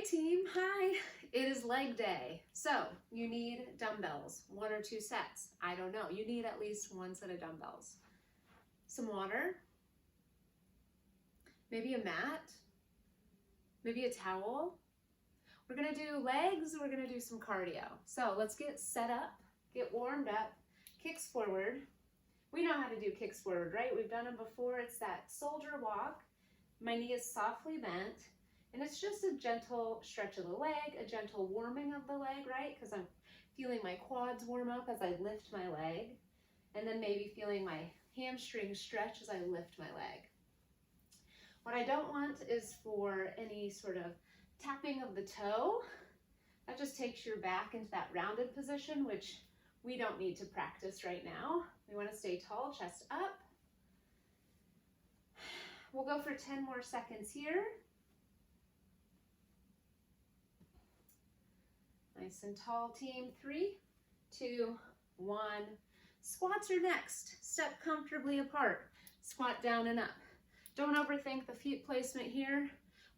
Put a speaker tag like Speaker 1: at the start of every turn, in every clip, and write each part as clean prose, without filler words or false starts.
Speaker 1: team, hi. It is leg day. So you need dumbbells, 1 or 2 sets. I don't know, you need at least 1 set of dumbbells. Some water, maybe a mat, maybe a towel. We're gonna do legs, we're gonna do some cardio. So let's get set up, get warmed up, kicks forward. We know how to do kicks forward, right? We've done them before. It's that soldier walk. My knee is softly bent. And it's just a gentle stretch of the leg, a gentle warming of the leg, right? Because I'm feeling my quads warm up as I lift my leg. And then maybe feeling my hamstring stretch as I lift my leg. What I don't want is for any sort of tapping of the toe. That just takes your back into that rounded position, which we don't need to practice right now. We want to stay tall, chest up. We'll go for 10 more seconds here. Nice and tall, team. 3, 2, 1. Squats are next. Step comfortably apart. Squat down and up. Don't overthink the feet placement here.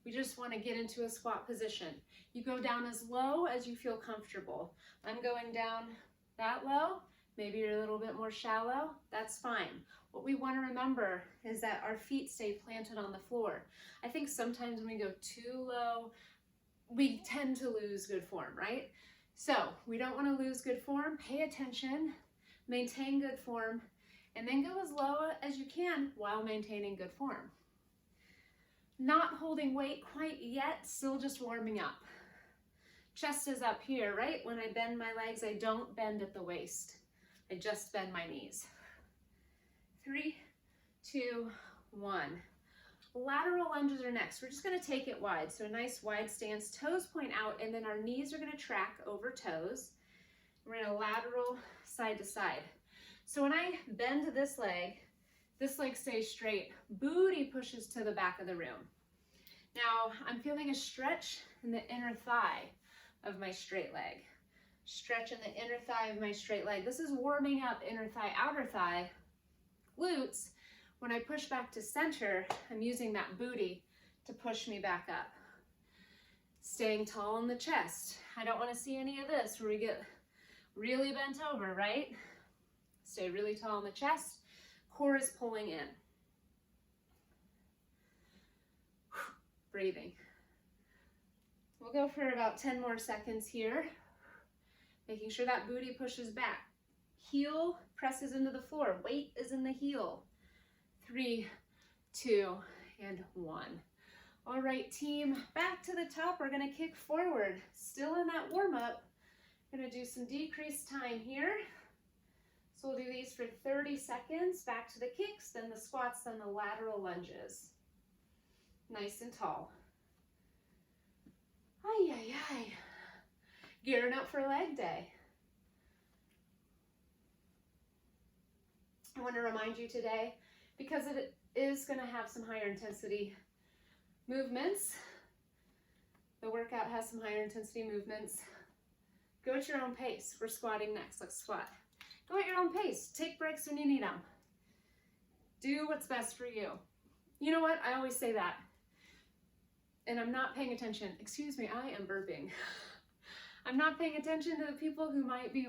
Speaker 1: We just want to get into a squat position. You go down as low as you feel comfortable. I'm going down that low. Maybe you're a little bit more shallow. That's fine. What we want to remember is that our feet stay planted on the floor. I think sometimes when we go too low, we tend to lose good form, right? So we don't want to lose good form. Pay attention, maintain good form, and then go as low as you can while maintaining good form. Not holding weight quite yet, still just warming up. Chest is up here, right? When I bend my legs, I don't bend at the waist. I just bend my knees. 3, 2, 1. Lateral lunges are next. We're just going to take it wide. So a nice wide stance, toes point out, and then our knees are going to track over toes. We're going to lateral side to side. So when I bend this leg stays straight. Booty pushes to the back of the room. Now I'm feeling a stretch in the inner thigh of my straight leg. Stretch in the inner thigh of my straight leg. This is warming up inner thigh, outer thigh, glutes. When I push back to center, I'm using that booty to push me back up. Staying tall in the chest. I don't want to see any of this where we get really bent over, right? Stay really tall in the chest. Core is pulling in. Breathing. We'll go for about 10 more seconds here. Making sure that booty pushes back. Heel presses into the floor. Weight is in the heel. 3, 2, and 1. All right, team, back to the top. We're going to kick forward. Still in that warm up. Going to do some decreased time here. So we'll do these for 30 seconds. Back to the kicks, then the squats, then the lateral lunges. Nice and tall. Ay, ay, ay. Gearing up for leg day. I want to remind you today, because it is going to have some higher intensity movements. The workout has some higher intensity movements. Go at your own pace. We're squatting next. Let's squat. Go at your own pace. Take breaks when you need them. Do what's best for you. You know what? I always say that. And I'm not paying attention. Excuse me, I am burping. I'm not paying attention to the people who might be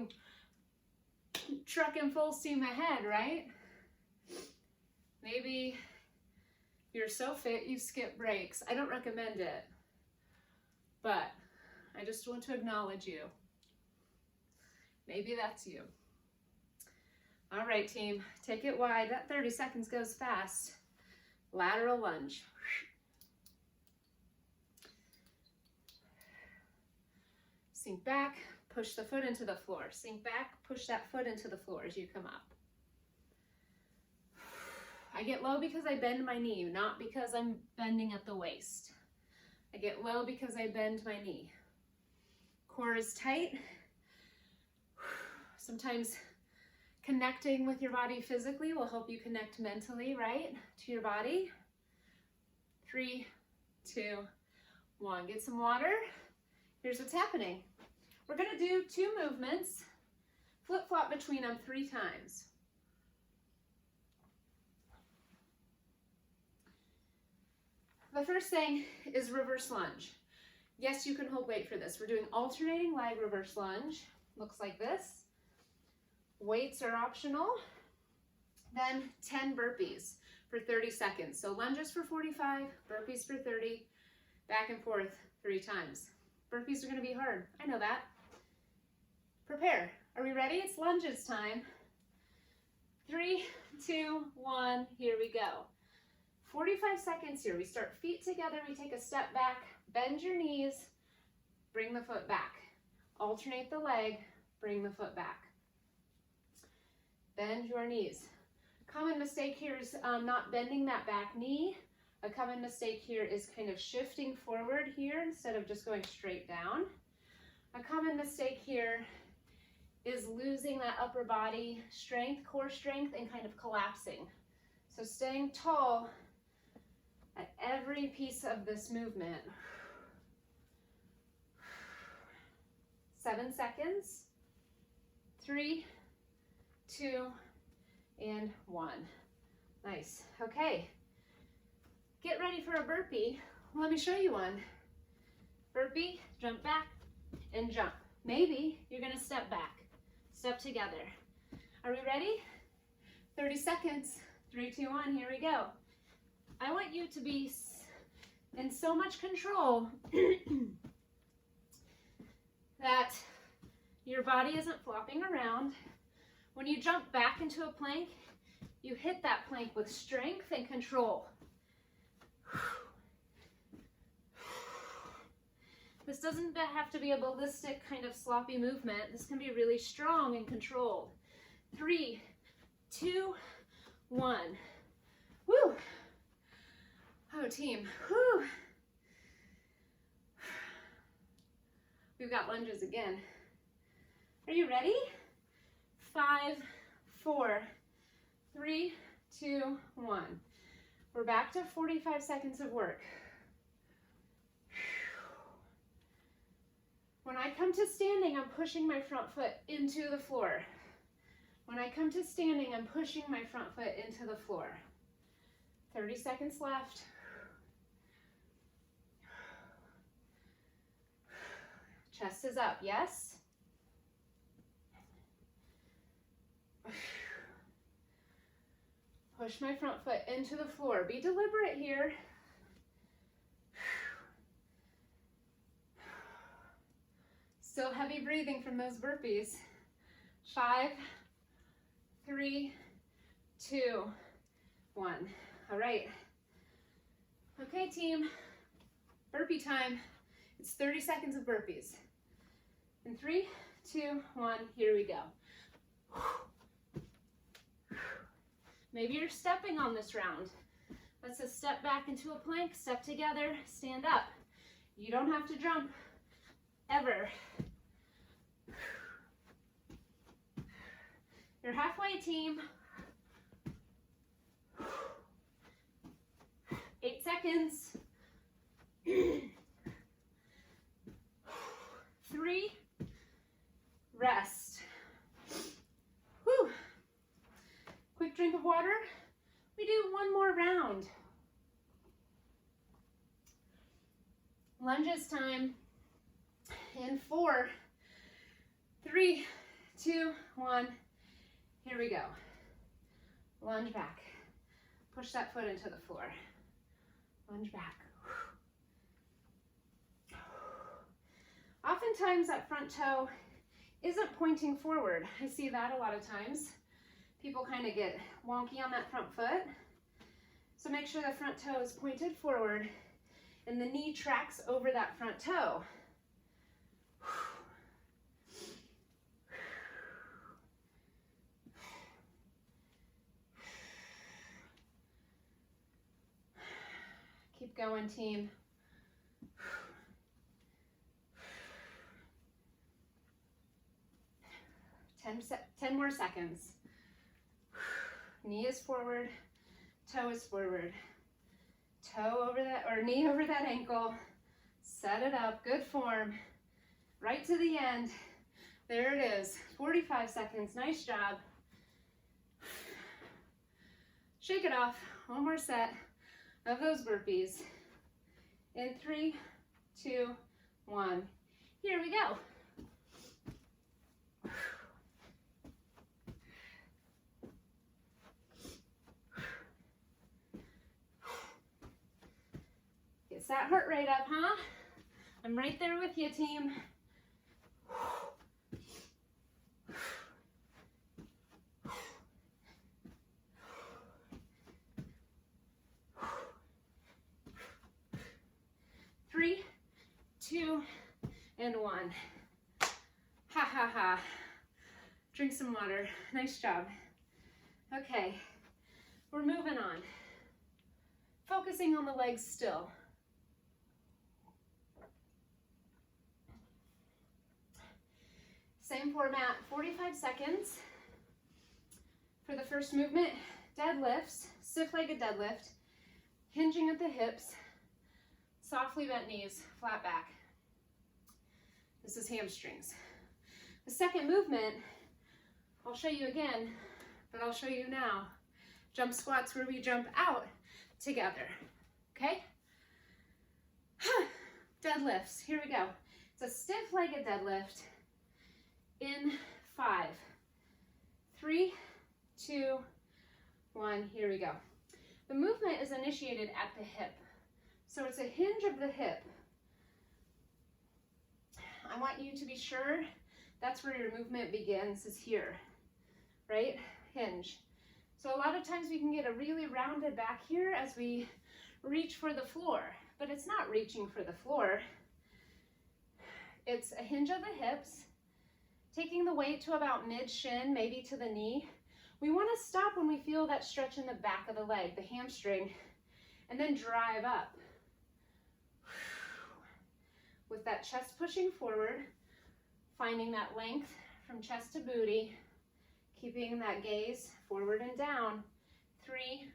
Speaker 1: trucking full steam ahead, right? Maybe you're so fit you skip breaks. I don't recommend it, but I just want to acknowledge you. Maybe that's you. All right, team, take it wide. That 30 seconds goes fast. Lateral lunge. Sink back, push the foot into the floor. Sink back, push that foot into the floor as you come up. I get low because I bend my knee, not because I'm bending at the waist. I get low because I bend my knee. Core is tight. Sometimes connecting with your body physically will help you connect mentally, right, to your body. 3, 2, 1. Get some water. Here's what's happening. We're going to do 2 movements, flip-flop between them 3 times. The first thing is reverse lunge. Yes, you can hold weight for this. We're doing alternating leg reverse lunge. Looks like this. Weights are optional. Then 10 burpees for 30 seconds. So lunges for 45, burpees for 30, back and forth 3 times. Burpees are gonna be hard, I know that. Prepare, are we ready? It's lunges time. 3, 2, 1, here we go. 45 seconds here. We start feet together, we take a step back, bend your knees, bring the foot back. Alternate the leg, bring the foot back. Bend your knees. Common mistake here is not bending that back knee. A common mistake here is kind of shifting forward here instead of just going straight down. A common mistake here is losing that upper body strength, core strength, and kind of collapsing. So staying tall at every piece of this movement. 7 seconds. 3, 2, and 1. Nice. Okay. Get ready for a burpee. Let me show you one. Burpee, jump back, and jump. Maybe you're gonna step back. Step together. Are we ready? 30 seconds. 3, 2, 1, here we go. I want you to be in so much control that your body isn't flopping around. When you jump back into a plank, you hit that plank with strength and control. This doesn't have to be a ballistic kind of sloppy movement. This can be really strong and controlled. 3, 2, 1. Woo! Oh, team. Woo! We've got lunges again. Are you ready? 5, 4, 3, 2, 1. We're back to 45 seconds of work. When I come to standing, I'm pushing my front foot into the floor. When I come to standing, I'm pushing my front foot into the floor. 30 seconds left. Chest is up, yes? Push my front foot into the floor. Be deliberate here. Still heavy breathing from those burpees. 5, 3, 2, 1. All right. Okay, team. Burpee time. It's 30 seconds of burpees. In 3, 2, 1, here we go. Maybe you're stepping on this round. Let's just step back into a plank, step together, stand up. You don't have to jump, ever. You're halfway, team. 8 seconds. 3, rest. Whew. Quick drink of water. We do one more round. Lunges time. In 4, 3, 2, 1. Here we go. Lunge back. Push that foot into the floor. Lunge back. Oftentimes that front toe isn't pointing forward. I see that a lot of times. People kind of get wonky on that front foot. So make sure the front toe is pointed forward and the knee tracks over that front toe. 'Keep going, team. Ten more seconds. Knee is forward, toe is forward. Toe over that, or knee over that ankle. Set it up, good form. Right to the end. There it is, 45 seconds, nice job. Shake it off, one more set of those burpees. In 3, 2, 1. Here we go. Gets that heart rate up, huh? I'm right there with you, team. Three, 2, and 1. Ha ha ha. Drink some water. Nice job. Okay, we're moving on. Focusing on the legs still. Same format, 45 seconds. For the first movement, deadlifts, stiff-legged deadlift, hinging at the hips, softly bent knees, flat back. This is hamstrings. The second movement, I'll show you again, but I'll show you now. Jump squats where we jump out together, okay? Deadlifts, here we go. It's a stiff-legged deadlift in 5, 3, 2, 1, here we go. The movement is initiated at the hip. So it's a hinge of the hip. I want you to be sure that's where your movement begins, is here, right? Hinge. So a lot of times we can get a really rounded back here as we reach for the floor, but it's not reaching for the floor. It's a hinge of the hips, taking the weight to about mid-shin, maybe to the knee. We want to stop when we feel that stretch in the back of the leg, the hamstring, and then drive up. With that chest pushing forward, finding that length from chest to booty, keeping that gaze forward and down. 3,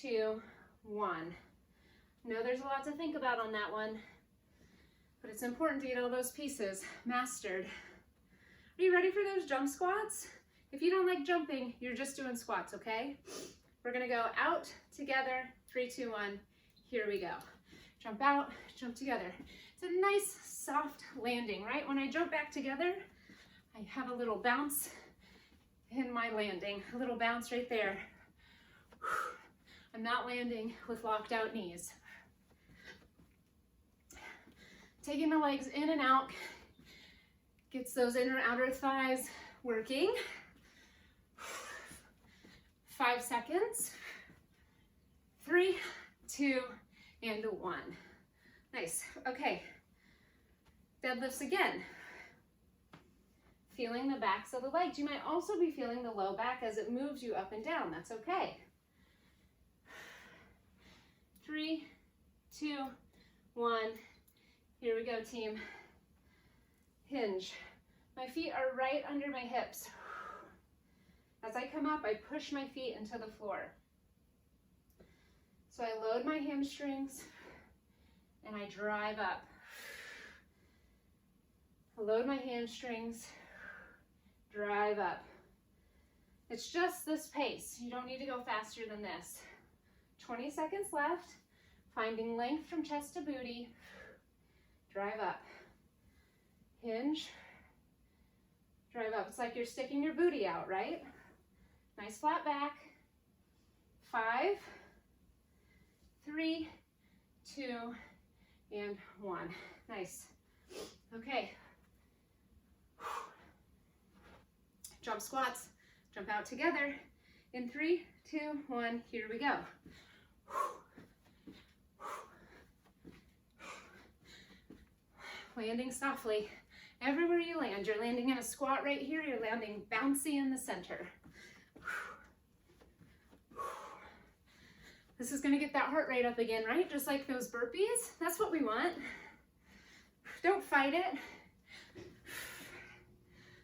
Speaker 1: 2, 1. I know there's a lot to think about on that one, but it's important to get all those pieces mastered. Are you ready for those jump squats? If you don't like jumping, you're just doing squats, okay? We're gonna go out, together, 3, 2, 1, here we go. Jump out, jump together. It's a nice soft landing, right? When I jump back together, I have a little bounce in my landing, a little bounce right there. I'm not landing with locked out knees. Taking the legs in and out, gets those inner outer thighs working. 5 seconds. 3, 2, and 1. Nice. Okay. Deadlifts again. Feeling the backs of the legs. You might also be feeling the low back as it moves you up and down. That's okay. 3, 2, 1. Here we go, team. Hinge. My feet are right under my hips. As I come up, I push my feet into the floor. So I load my hamstrings and I drive up. I load my hamstrings, drive up. It's just this pace. You don't need to go faster than this. 20 seconds left. Finding length from chest to booty. Drive up. Hinge. Drive up. It's like you're sticking your booty out, right? Nice flat back. 5, 3, 2, and 1. Nice. Okay. Jump squats. Jump out together. In 3, 2, 1. Here we go. Landing softly. Everywhere you land, you're landing in a squat right here. You're landing bouncy in the center. This is going to get that heart rate up again, right? Just like those burpees. That's what we want. Don't fight it.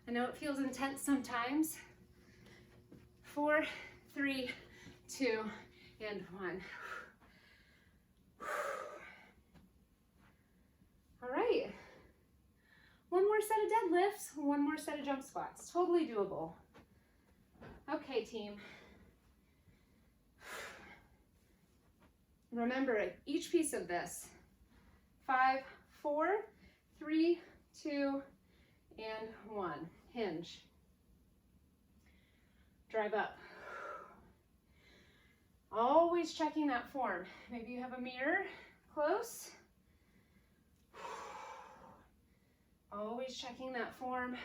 Speaker 1: I know it feels intense sometimes. 4, 3, 2, and 1. All right. One more set of deadlifts, one more set of jump squats. Totally doable. Okay, team. Remember, each piece of this, 5, 4, 3, and 1. Hinge. Drive up. Always checking that form. Maybe you have a mirror close. Always checking that form.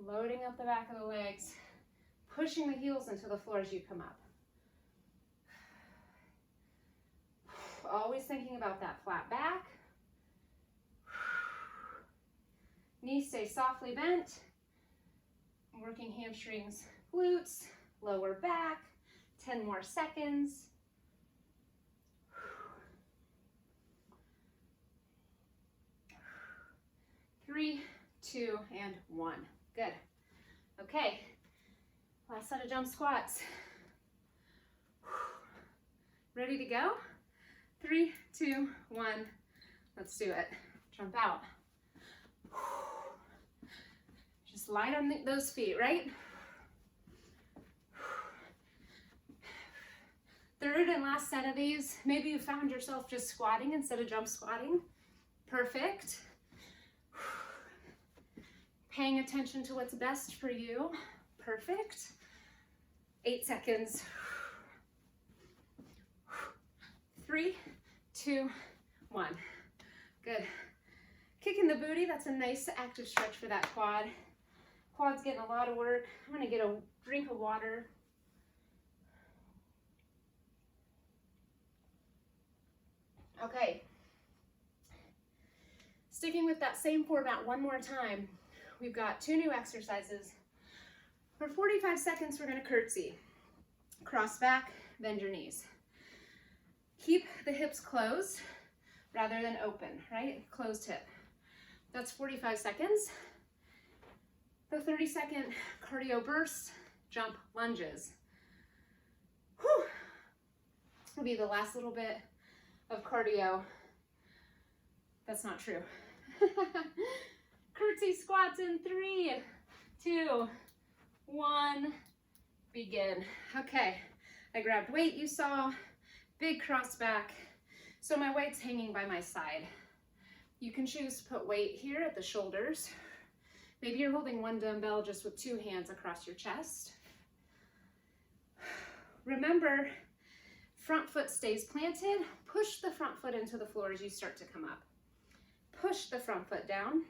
Speaker 1: Loading up the back of the legs. Pushing the heels into the floor as you come up. Always thinking about that flat back. Knees stay softly bent. Working hamstrings, glutes, lower back. 10 more seconds. 3, 2, and 1. Good. Okay. Last set of jump squats. Ready to go? 3, 2, 1. Let's do it. Jump out. Just light on those feet, right? Third and last set of these. Maybe you found yourself just squatting instead of jump squatting. Perfect. Paying attention to what's best for you. Perfect. 8 seconds. 3, 2, 1. Good. Kicking the booty, that's a nice active stretch for that quad. Quad's getting a lot of work. I'm gonna get a drink of water. Okay. Sticking with that same format one more time. We've got 2 new exercises. For 45 seconds, we're gonna curtsy. Cross back, bend your knees. Keep the hips closed rather than open, right? Closed hip. That's 45 seconds. The 30-second cardio burst, jump lunges. Whew. Will be the last little bit of cardio. That's not true. Curtsy squats in 3, 2, 1, begin. Okay, I grabbed weight, you saw, big cross back. So my weight's hanging by my side. You can choose to put weight here at the shoulders. Maybe you're holding 1 dumbbell just with 2 hands across your chest. Remember, front foot stays planted. Push the front foot into the floor as you start to come up. Push the front foot down.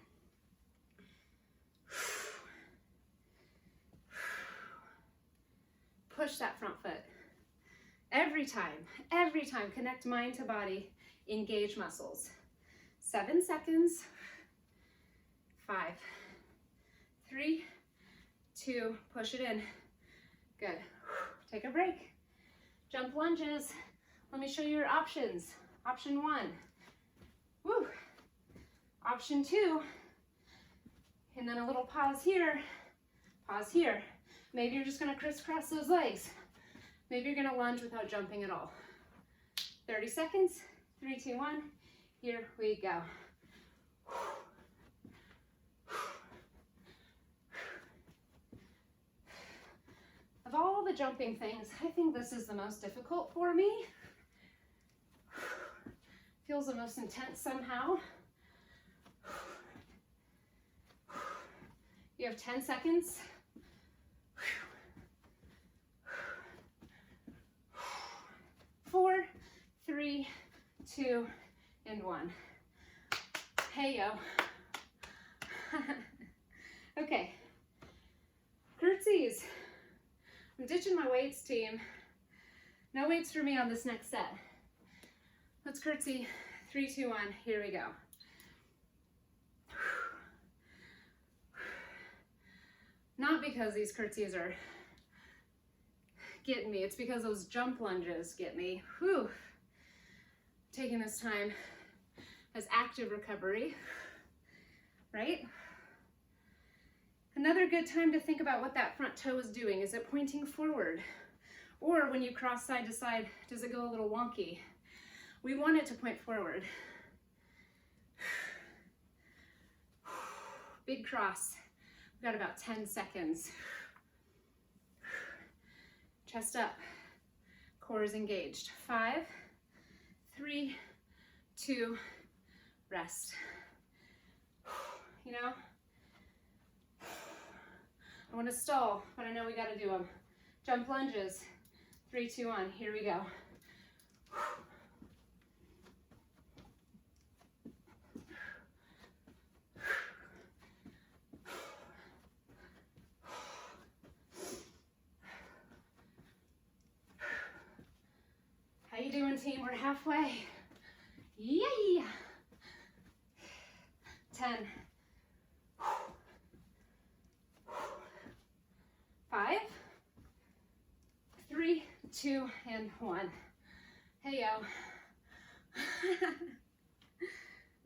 Speaker 1: Push that front foot. Every time, connect mind to body, engage muscles. 7 seconds. 5, 3, 2, push it in. Good. Take a break. Jump lunges. Let me show you your options. Option 1. Woo. Option 2. And then a little pause here. Pause here. Maybe you're just going to crisscross those legs. Maybe you're going to lunge without jumping at all. 30 seconds. 3, 2, 1. Here we go. Of all the jumping things, I think this is the most difficult for me. Feels the most intense somehow. You have 10 seconds. 4, 3, 2, and 1. Hey, yo. Okay. Curtsies. I'm ditching my weights, team. No weights for me on this next set. Let's curtsy. 3, 2, 1. Here we go. Not because these curtsies are getting me. It's because those jump lunges get me. Whew. Taking this time as active recovery, right? Another good time to think about what that front toe is doing. Is it pointing forward? Or when you cross side to side, does it go a little wonky? We want it to point forward. Big cross. We've got about 10 seconds. Chest up. Core is engaged. 5, 3, 2, rest. You know, I want to stall, but I know we got to do them. Jump lunges. 3, 2, 1. Here we go. How you doing, team? We're halfway. Yay! 10. 5, 3, 2, and 1. Hey, yo.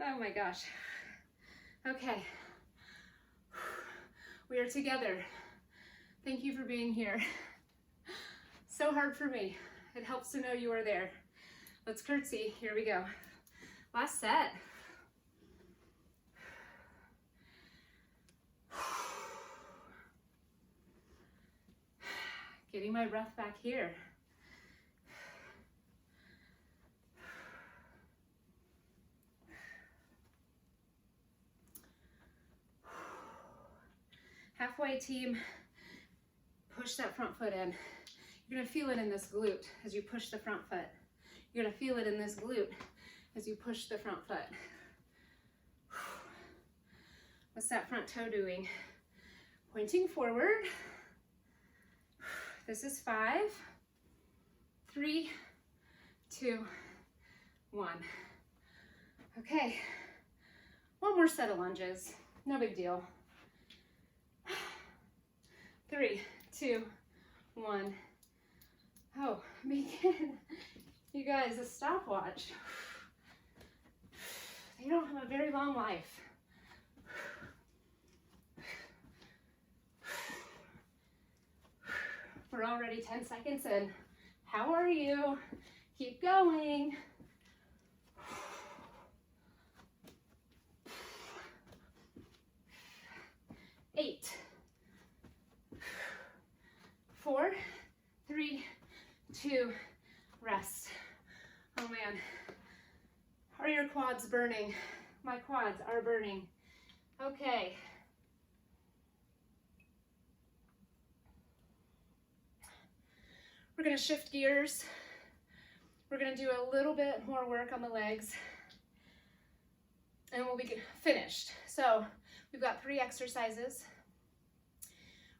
Speaker 1: Oh my gosh. Okay. We are together. Thank you for being here. So hard for me. It helps to know you are there. Let's curtsy. Here we go. Last set. Getting my breath back here. Halfway, team. Push that front foot in. You're gonna feel it in this glute as you push the front foot. You're gonna feel it in this glute as you push the front foot. What's that front toe doing? Pointing forward. This is 5, 3, 2, 1. Okay, one more set of lunges. No big deal. 3, 2, 1. Oh, begin. You guys, a stopwatch. They don't have a very long life. We're already 10 seconds in. How are you? Keep going. 8, 4, 3, 2, rest. Oh man, are your quads burning? My quads are burning. Okay. We're gonna shift gears. We're gonna do a little bit more work on the legs and we'll be finished. So we've got 3 exercises.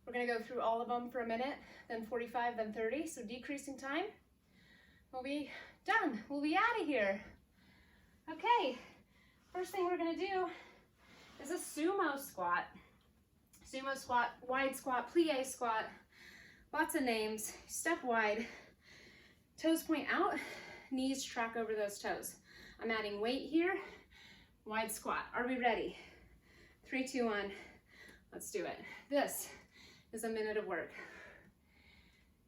Speaker 1: We're gonna go through all of them for a minute, then 45, then 30, so decreasing time. We'll be done, we'll be out of here. Okay, first thing we're gonna do is a sumo squat. Sumo squat, wide squat, plie squat, lots of names. Step wide, toes point out, knees track over those toes. I'm adding weight here, wide squat. Are we ready? 3, 2, 1, let's do it. This is a minute of work.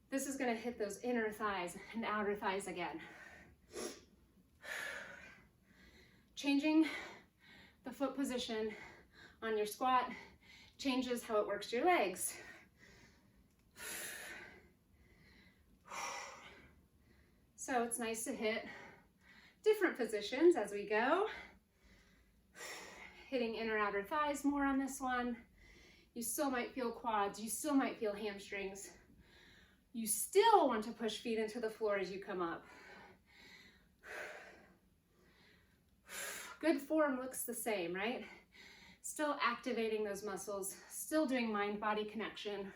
Speaker 1: This is gonna hit those inner thighs and outer thighs again. Changing the foot position on your squat changes how it works your legs. So it's nice to hit different positions as we go. Hitting inner outer thighs more on this one. You still might feel quads, you still might feel hamstrings. You still want to push feet into the floor as you come up. Good form looks the same, right? Still activating those muscles, still doing mind-body connection.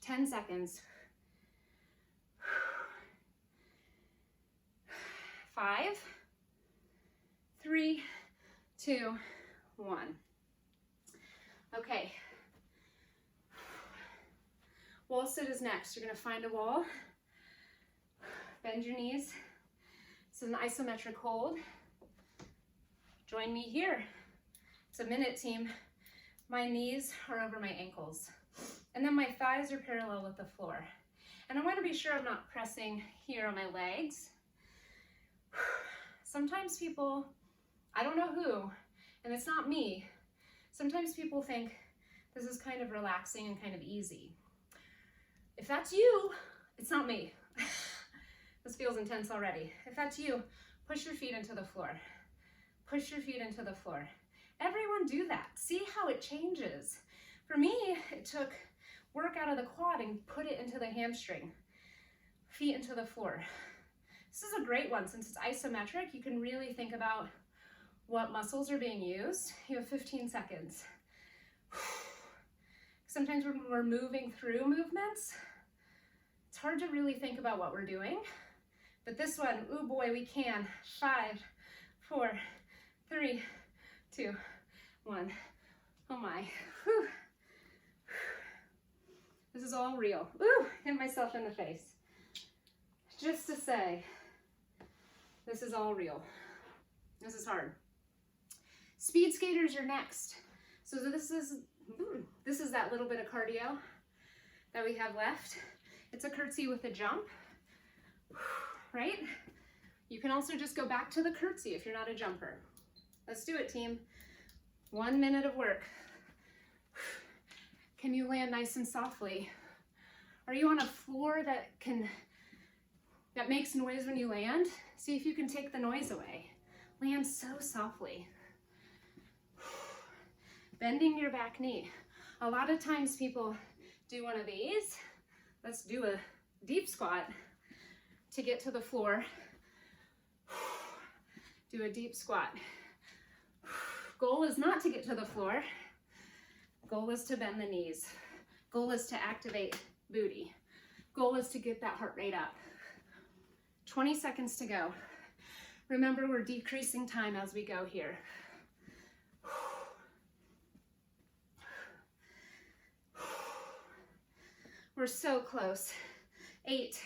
Speaker 1: 10 seconds. 5, 3, 2, 1. Okay. Wall sit is next. You're gonna find a wall, bend your knees. It's an isometric hold. Join me here. It's a minute, team. My knees are over my ankles. And then my thighs are parallel with the floor. And I wanna be sure I'm not pressing here on my legs. Sometimes people, I don't know who, and it's not me, sometimes people think this is kind of relaxing and kind of easy. If that's you, it's not me. This feels intense already. If that's you, push your feet into the floor. Push your feet into the floor. Everyone do that. See how it changes. For me, it took work out of the quad and put it into the hamstring, feet into the floor. This is a great one. Since it's isometric, you can really think about what muscles are being used. You have 15 seconds. Sometimes when we're moving through movements, it's hard to really think about what we're doing. But this one, ooh boy, we can. 5, 4, 3, 2, 1. Oh my. Whew. This is all real. Ooh, hit myself in the face. Just to say, this is all real. This is hard. Speed skaters are next. So this is that little bit of cardio that we have left. It's a curtsy with a jump, right? You can also just go back to the curtsy if you're not a jumper. Let's do it, team. 1 minute of work. Can you land nice and softly? Are you on a floor that makes noise when you land? See if you can take the noise away. Land so softly. Bending your back knee. A lot of times people do one of these. Let's do a deep squat to get to the floor. Do a deep squat. Goal is not to get to the floor. Goal is to bend the knees. Goal is to activate booty. Goal is to get that heart rate up. 20 seconds to go. Remember, we're decreasing time as we go here. We're so close. 8.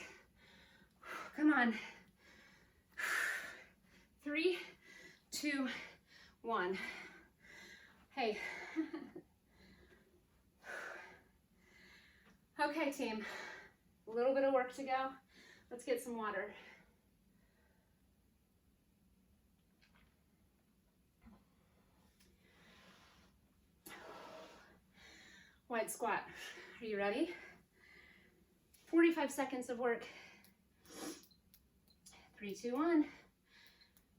Speaker 1: Come on. 3, 2, 1. Hey. Okay, team. A little bit of work to go. Let's get some water. Wide squat. Are you ready? 45 seconds of work. 3, 2, 1.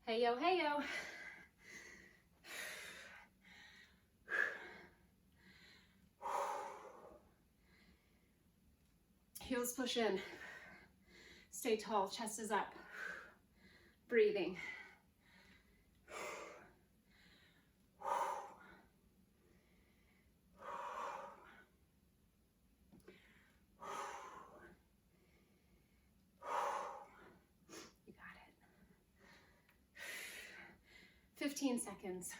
Speaker 1: Hey yo, hey yo. Heels push in. Stay tall, chest is up. Breathing. You got it. 15 seconds.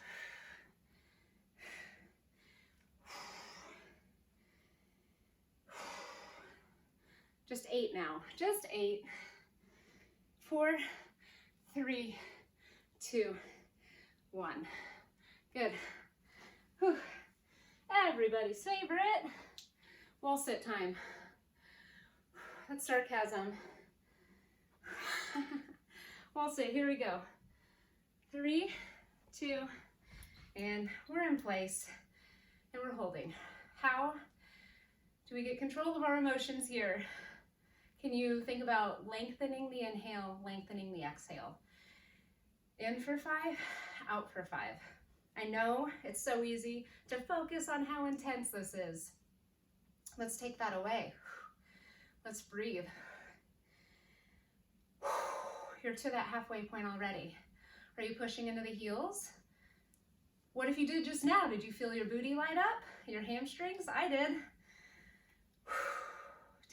Speaker 1: Just 8 now, just 8. 4, 3, 2, 1. Good. Whew. Everybody's favorite. Wall sit time. That's sarcasm. Wall sit, here we go. 3, 2, and we're in place, and we're holding. How do we get control of our emotions here? Can you think about lengthening the inhale, lengthening the exhale? In for 5, out for 5. I know it's so easy to focus on how intense this is. Let's take that away. Let's breathe. You're to that halfway point already. Are you pushing into the heels? What if you did just now? Did you feel your booty light up? Your hamstrings? I did.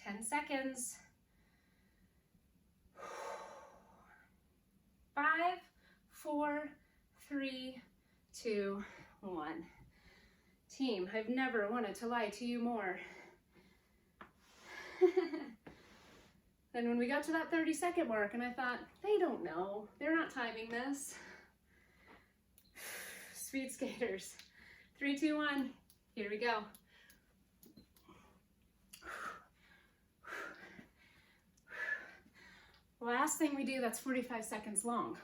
Speaker 1: 10 seconds. 5, 4, 3, 2, 1. Team, I've never wanted to lie to you more. Then when we got to that 30-second mark and I thought, they don't know, they're not timing this. Speed skaters. 3, 2, 1, here we go. Last thing we do that's 45 seconds long.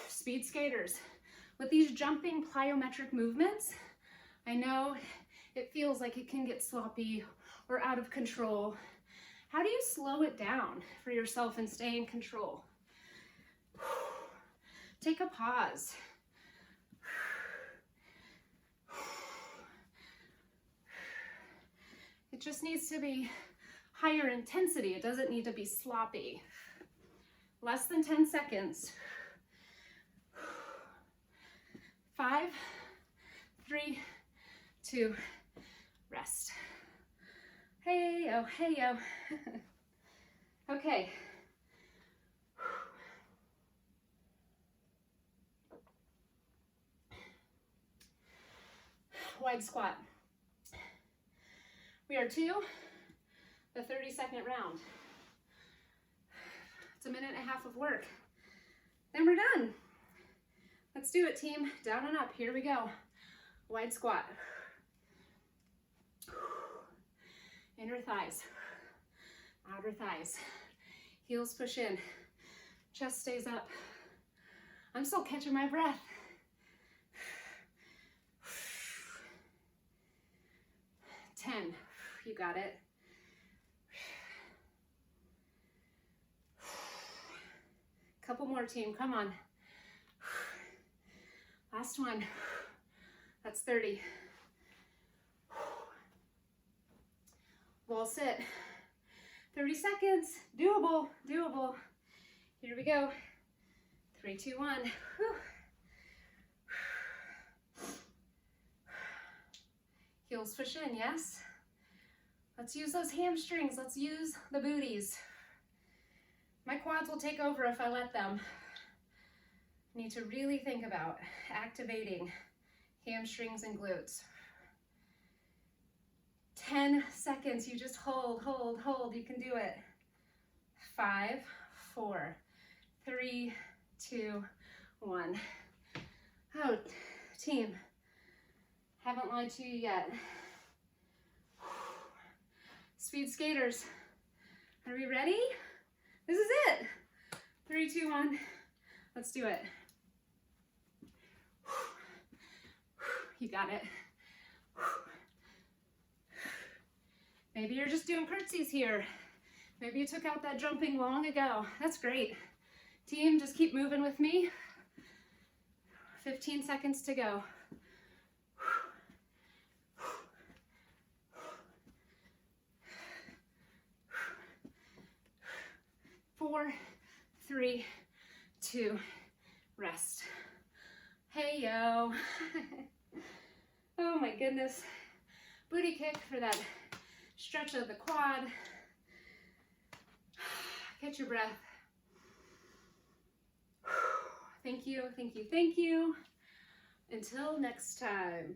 Speaker 1: Speed skaters. With these jumping plyometric movements, I know it feels like it can get sloppy or out of control. How do you slow it down for yourself and stay in control? Take a pause. It just needs to be higher intensity. It doesn't need to be sloppy. Less than 10 seconds. 5, 3, 2, rest. Hey-yo, hey-yo. Okay. Wide squat. We are to the 30-second round. It's a minute and a half of work. Then we're done. Let's do it, team. Down and up. Here we go. Wide squat. Inner thighs. Outer thighs. Heels push in. Chest stays up. I'm still catching my breath. 10. You got it. Couple more, team. Come on. Last one. That's 30. Wall sit. 30 seconds. Doable. Doable. Here we go. 3, 2, 1. Whew. Heels push in, yes? Let's use those hamstrings. Let's use the booties. My quads will take over if I let them. Need to really think about activating hamstrings and glutes. 10 seconds. You just hold, hold, hold. You can do it. 5, 4, 3, 2, 1. Oh, team. Haven't lied to you yet. Speed skaters, are we ready? This is it. 3, 2, 1. Let's do it. You got it. Maybe you're just doing curtsies here. Maybe you took out that jumping long ago. That's great. Team, just keep moving with me. 15 seconds to go. 4, 3, 2, rest. Hey yo. Oh my goodness. Booty kick for that stretch of the quad. Catch your breath. Thank you, thank you, thank you. Until next time.